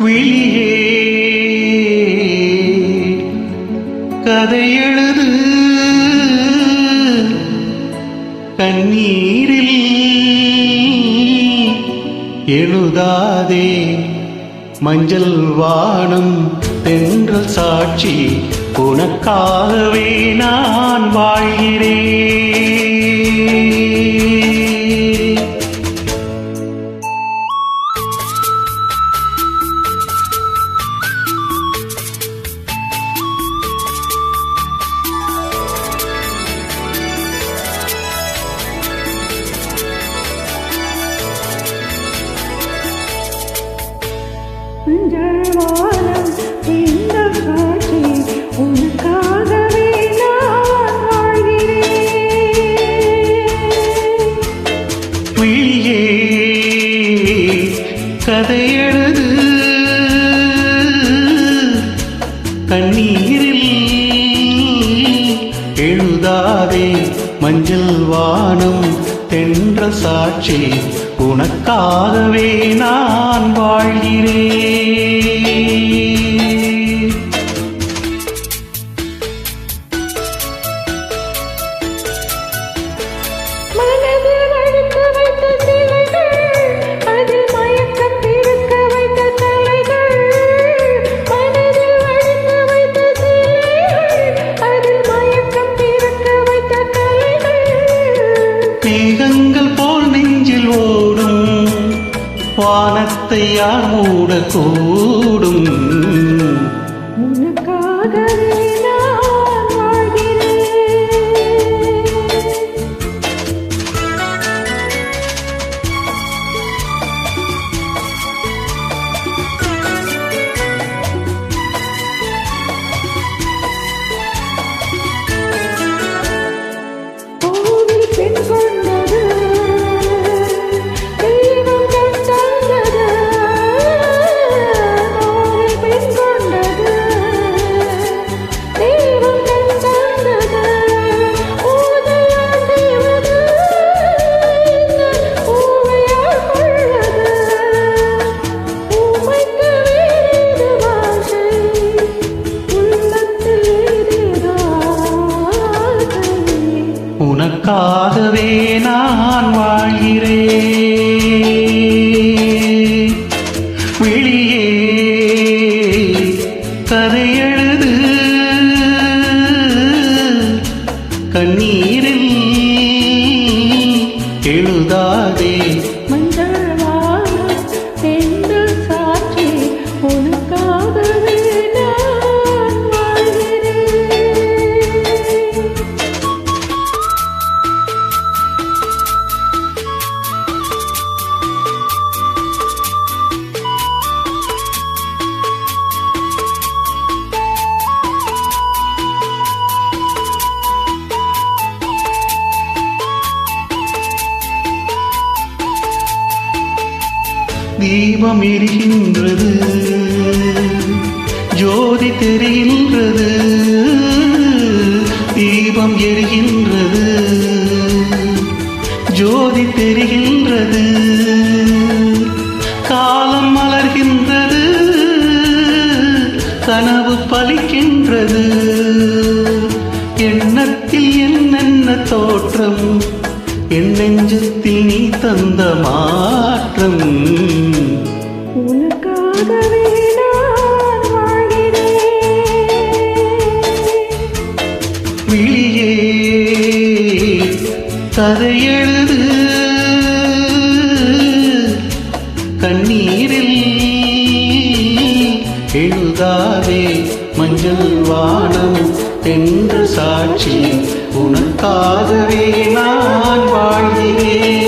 விழியே கதை எழுது கண்ணீரில் எழுதாதே மஞ்சள் வானம் தென்றல் சாட்சி உனக்காகவே நான் வாழ்கிறேன். மஞ்சள் வானம் தென்றல் சாட்சி உனக்காகவே நான் வாழ்கிறேன். விழியே கதை எழுது கண்ணீரில் எழுதாதே மஞ்சள் வானம் தென்றல் சாட்சி உனக்காகவே நான் வாழ்கிறேன். மனதில் அழுத்த வைத்த சிலைகள், அதில் மயக்கம் பிறக்க வைத்த தலைகள். மனதில் அழுத்த வைத்த சிலைகள், அதில் மயக்கம் பிறக்க வைத்த தலைகள். மேகங்கள் போல் நெஞ்சில் ஓடும் வானத்தை யார் மூடக்கூடும். உனக்காகவே நான் வாழ்கிறேன். கோவில் பெண் கொண்டது தெய்வம் கண் தந்தது. கோவில் பெண் கொண்டது தெய்வம் கண் தந்தது. ஊதையால் செய்வது ஊமையால் கொள்வது. ஊமைக்கு வேறு பாஷை உள்ளத்தில் ஏதேதோ ஆசை. உனக்காகவே நான் வாழ்கிறேன். விழியே கதை எழுது கண்ணீரில் எழுதாதே மஞ்சள் வானம் தென்றல் சாட்சி உனக்காகவே நான் வாழ்கிறேன். தீபம் எரிகின்றது ஜோதி தெரிகின்றது. தீபம் எரிகின்றது ஜோதி தெரிகின்றது. காலம் மலர்கின்றது கனவு பலிக்கின்றது. எண்ணத்தில் என்னென்ன தோற்றம் என் நெஞ்சத்தில் நீ தந்த மாற்றம். உனக்காகவே நான் வாழ்கிறேன். விழியே கதை எழுது கண்ணீரில் எழுதாதே மஞ்சள் வானம் தென்று சாட்சி உனக்காகவே நான் வாழ்கிறேன்.